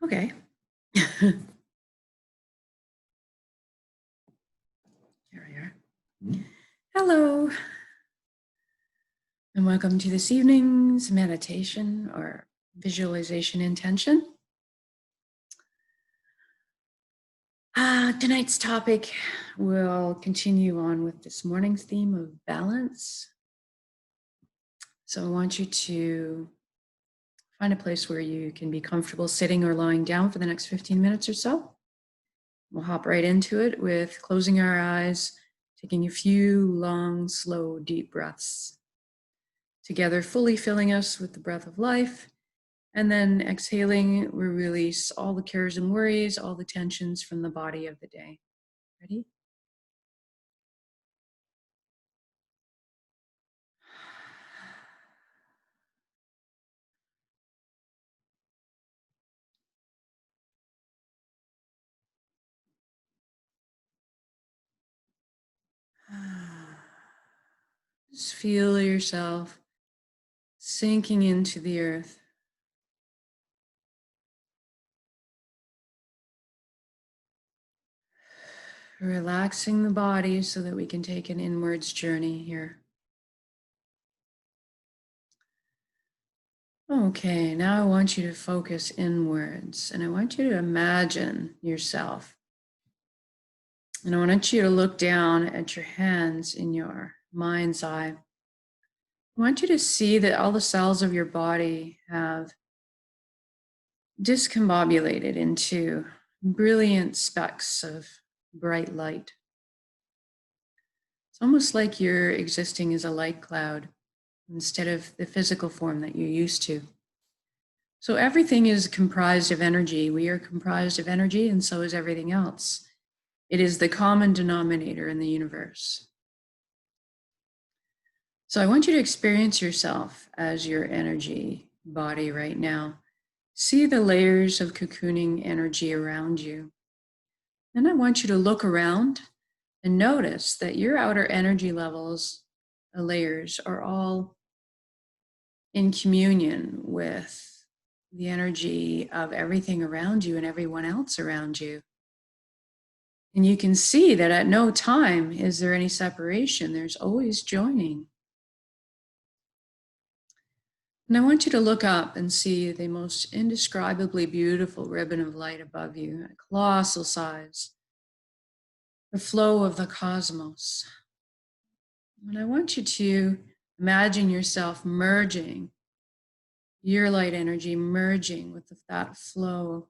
Okay. Here we are. Hello, and welcome to this evening's meditation or visualization intention. Tonight's topic will continue on with this morning's theme of balance. So I want you to find a place where you can be comfortable sitting or lying down for the next 15 minutes or so. We'll hop right into it with closing our eyes, taking a few long, slow, deep breaths. Together, fully filling us with the breath of life. And then exhaling, we release all the cares and worries, all the tensions from the body of the day. Ready? Just feel yourself sinking into the earth. Relaxing the body so that we can take an inwards journey here. Okay, now I want you to focus inwards and I want you to imagine yourself. And I want you to look down at your hands in your mind's eye. I want you to see that all the cells of your body have discombobulated into brilliant specks of bright light. It's almost like you're existing as a light cloud instead of the physical form that you're used to. So everything is comprised of energy. We are comprised of energy, and so is everything else. It is the common denominator in the universe. So I want you to experience yourself as your energy body right now. See the layers of cocooning energy around you. Then I want you to look around and notice that your outer energy levels, layers, are all in communion with the energy of everything around you and everyone else around you. And you can see that at no time is there any separation. There's always joining. And I want you to look up and see the most indescribably beautiful ribbon of light above you, a colossal size, the flow of the cosmos. And I want you to imagine yourself merging, your light energy merging with that flow.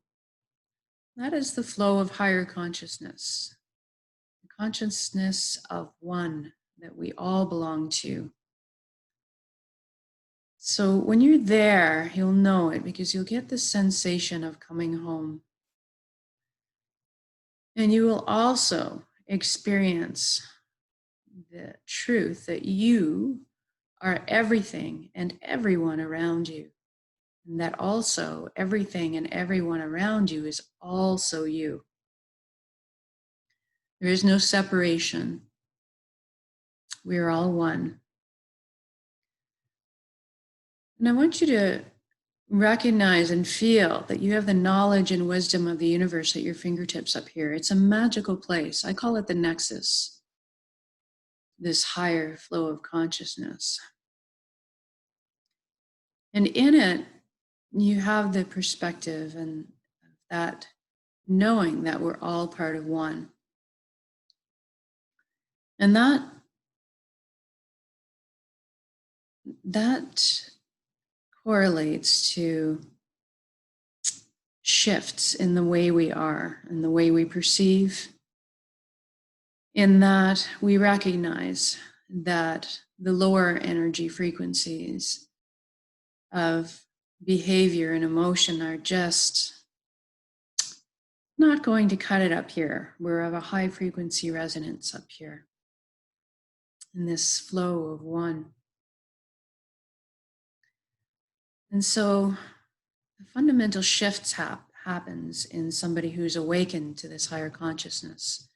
That is the flow of higher consciousness, the consciousness of one that we all belong to. So when you're there, you'll know it because you'll get the sensation of coming home. And you will also experience the truth that you are everything and everyone around you. And that also everything and everyone around you is also you. There is no separation. We are all one. And I want you to recognize and feel that you have the knowledge and wisdom of the universe at your fingertips up here. It's a magical place. I call it the nexus, this higher flow of consciousness. And in it, you have the perspective and that knowing that we're all part of one. And that correlates to shifts in the way we are and the way we perceive, in that we recognize that the lower energy frequencies of behavior and emotion are just not going to cut it up here. We're of a high frequency resonance up here in this flow of one. And so the fundamental shifts happens in somebody who's awakened to this higher consciousness.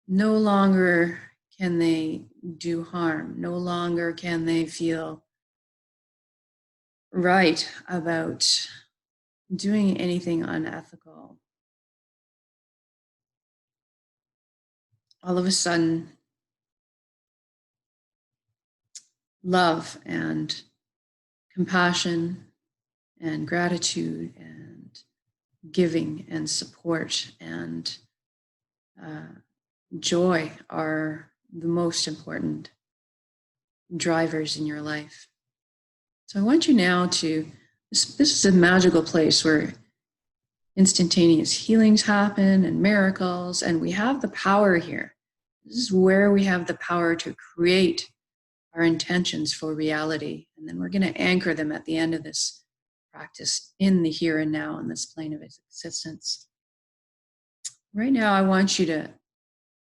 No longer can they do harm. No longer can they feel right about doing anything unethical, all of a sudden, love and compassion and gratitude and giving and support and joy are the most important drivers in your life. So I want you now to, this is a magical place where instantaneous healings happen and miracles, and we have the power here. This is where we have the power to create our intentions for reality. And then we're going to anchor them at the end of this practice in the here and now, in this plane of existence. Right now, I want you to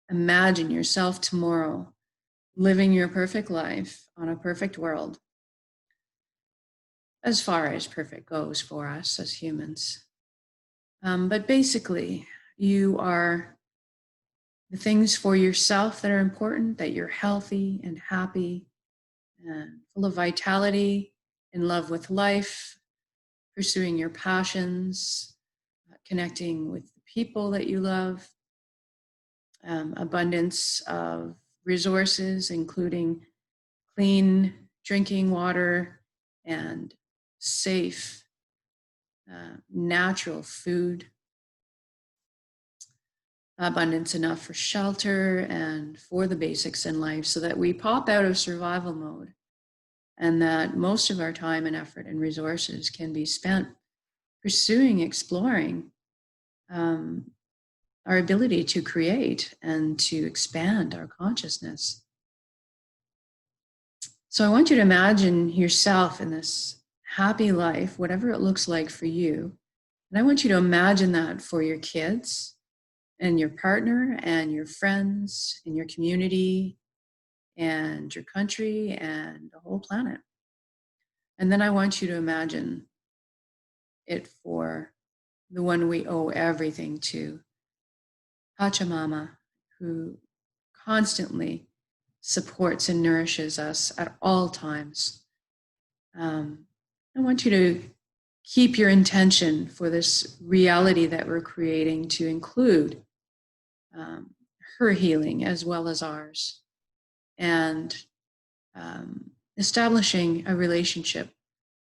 imagine yourself tomorrow living your perfect life on a perfect world, as far as perfect goes for us as humans. But basically, you are the things for yourself that are important, that you're healthy and happy and full of vitality, in love with life, pursuing your passions, connecting with the people that you love, abundance of resources, including clean drinking water and safe, natural food, abundance enough for shelter and for the basics in life, so that we pop out of survival mode and that most of our time and effort and resources can be spent pursuing, exploring our ability to create and to expand our consciousness. So I want you to imagine yourself in this happy life, whatever it looks like for you. And I want you to imagine that for your kids and your partner and your friends and your community and your country and the whole planet. And then I want you to imagine it for the one we owe everything to, Pachamama, who constantly supports and nourishes us at all times. I want you to keep your intention for this reality that we're creating to include her healing as well as ours, and establishing a relationship,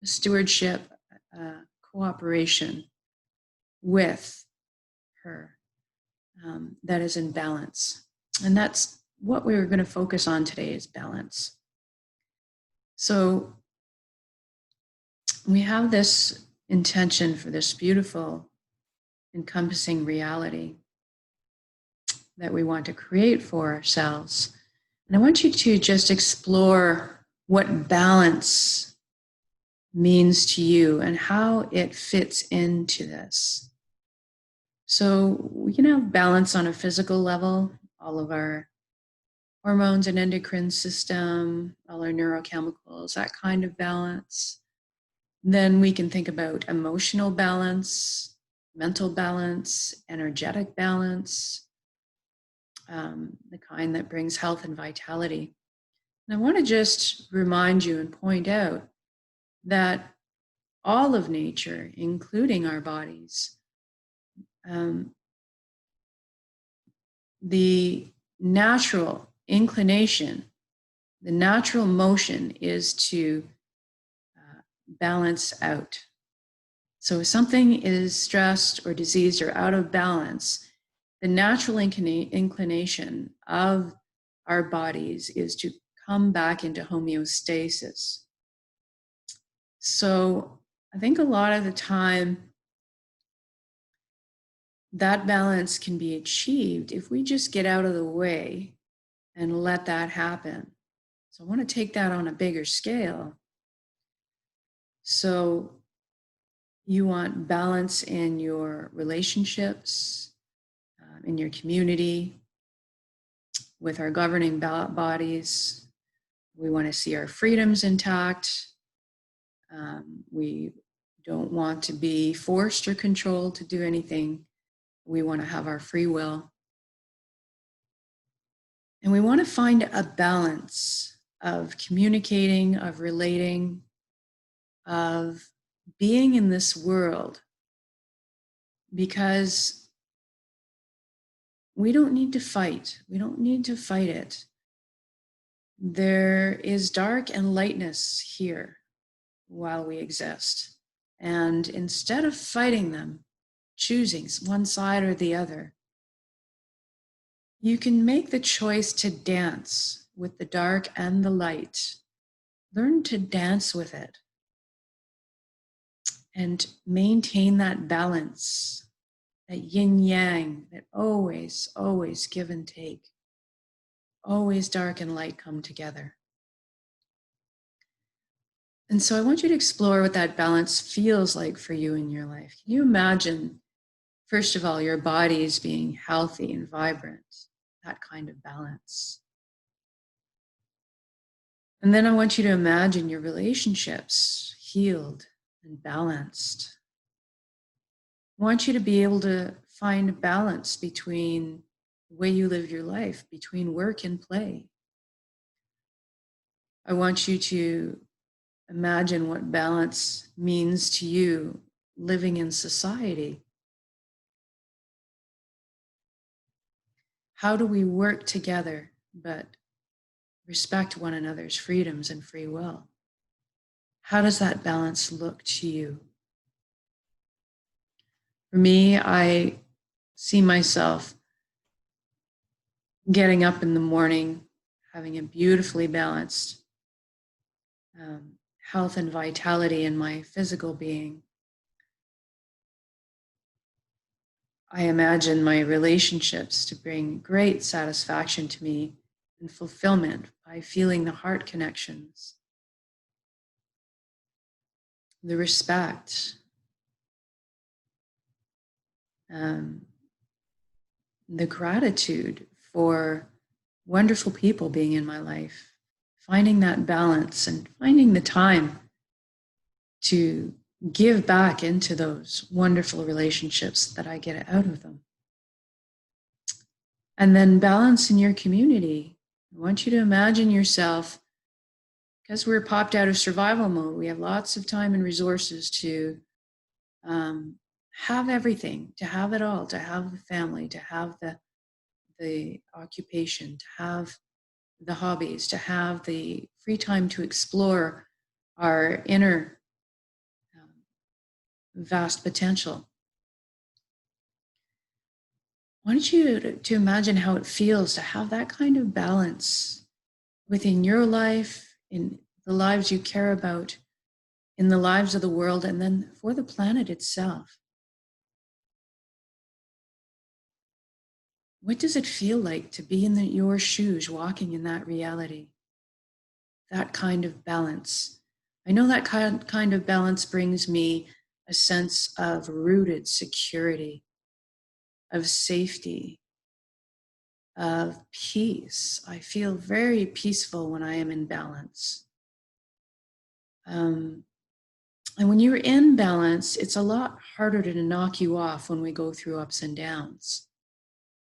a stewardship, cooperation with her that is in balance. And that's what we're going to focus on today, is balance. So we have this intention for this beautiful, encompassing reality that we want to create for ourselves. And I want you to just explore what balance means to you and how it fits into this. So we can have balance on a physical level, all of our hormones and endocrine system, all our neurochemicals, that kind of balance. Then we can think about emotional balance, mental balance, energetic balance, the kind that brings health and vitality. And I want to just remind you and point out that all of nature, including our bodies, the natural inclination, the natural motion is to balance out. So if something is stressed or diseased or out of balance, the natural inclination of our bodies is to come back into homeostasis. So I think a lot of the time that balance can be achieved if we just get out of the way and let that happen. So I want to take that on a bigger scale. So you want balance in your relationships, in your community, with our governing bodies. We want to see our freedoms intact. We don't want to be forced or controlled to do anything. We want to have our free will. And we want to find a balance of communicating, of relating, of being in this world because we don't need to fight. We don't need to fight it. There is dark and lightness here while we exist. And instead of fighting them, choosing one side or the other, you can make the choice to dance with the dark and the light. Learn to dance with it and maintain that balance, that yin yang, that always, always give and take. Always dark and light come together. And so I want you to explore what that balance feels like for you in your life. Can you imagine, first of all, your bodies being healthy and vibrant, that kind of balance? And then I want you to imagine your relationships healed and balanced. I want you to be able to find balance between the way you live your life, between work and play. I want you to imagine what balance means to you living in society. How do we work together but respect one another's freedoms and free will? How does that balance look to you? For me, I see myself getting up in the morning, having a beautifully balanced health and vitality in my physical being. I imagine my relationships to bring great satisfaction to me and fulfillment by feeling the heart connections, the respect, the gratitude for wonderful people being in my life, finding that balance and finding the time to give back into those wonderful relationships that I get out of them. And then balance in your community. I want you to imagine yourself, because we're popped out of survival mode, we have lots of time and resources to have everything, to have it all, to have the family, to have the occupation, to have the hobbies, to have the free time to explore our inner vast potential. I want you to imagine how it feels to have that kind of balance within your life, in the lives you care about, in the lives of the world, and then for the planet itself. What does it feel like to be in your shoes, walking in that reality? That kind of balance. I know that kind of balance brings me a sense of rooted security, of safety, of peace. I feel very peaceful when I am in balance. And when you're in balance, it's a lot harder to knock you off when we go through ups and downs.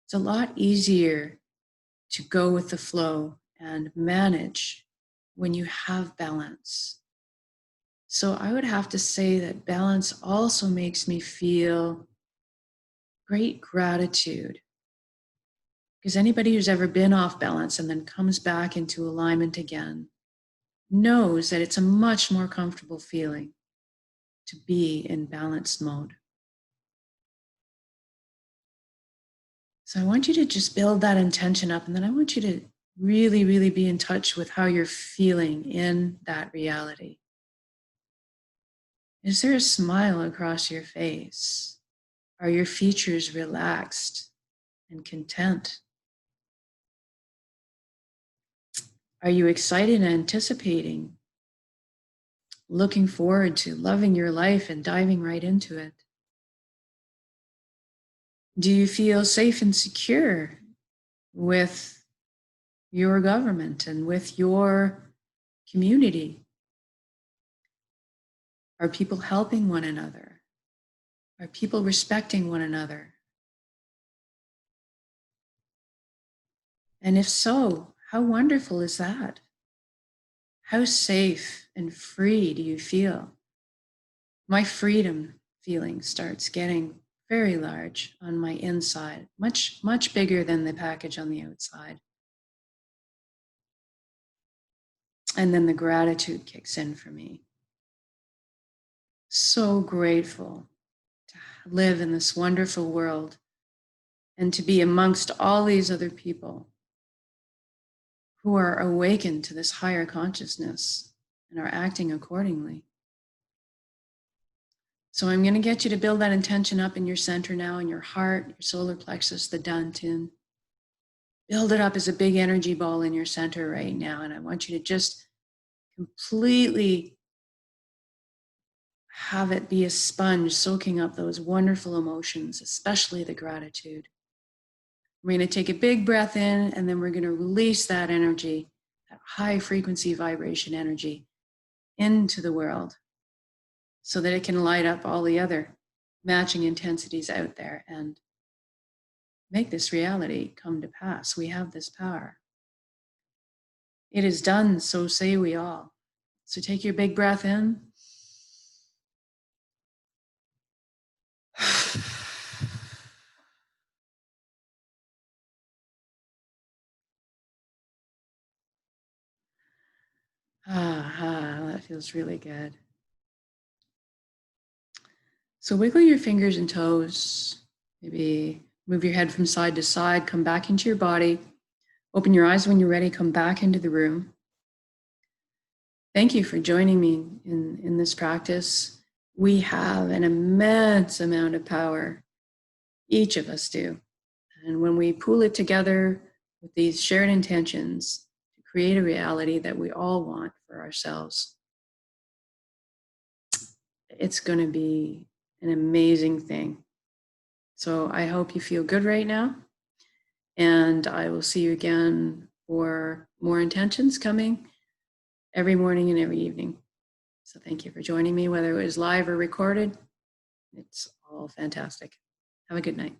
It's a lot easier to go with the flow and manage when you have balance. So I would have to say that balance also makes me feel great gratitude. Because anybody who's ever been off balance and then comes back into alignment again knows that it's a much more comfortable feeling to be in balanced mode. So I want you to just build that intention up, and then I want you to really, really be in touch with how you're feeling in that reality. Is there a smile across your face? Are your features relaxed and content? Are you excited and anticipating, looking forward to loving your life and diving right into it? Do you feel safe and secure with your government and with your community? Are people helping one another? Are people respecting one another? And if so, how wonderful is that? How safe and free do you feel? My freedom feeling starts getting very large on my inside, much, much bigger than the package on the outside. And then the gratitude kicks in for me. So grateful to live in this wonderful world and to be amongst all these other people who are awakened to this higher consciousness and are acting accordingly. So I'm going to get you to build that intention up in your center now, in your heart, your solar plexus, the Dantian. Build it up as a big energy ball in your center right now. And I want you to just completely have it be a sponge soaking up those wonderful emotions, especially the gratitude. We're going to take a big breath in, and then we're going to release that energy, that high frequency vibration energy, into the world so that it can light up all the other matching intensities out there and make this reality come to pass. We have this power. It is done, so say we all. So take your big breath in. That feels really good. So wiggle your fingers and toes. Maybe move your head from side to side, come back into your body. Open your eyes when you're ready, come back into the room. Thank you for joining me in this practice. We have an immense amount of power. Each of us do. And when we pool it together with these shared intentions to create a reality that we all want for ourselves, it's going to be an amazing thing. So I hope you feel good right now. And I will see you again for more intentions coming every morning and every evening. So thank you for joining me, whether it was live or recorded. It's all fantastic. Have a good night.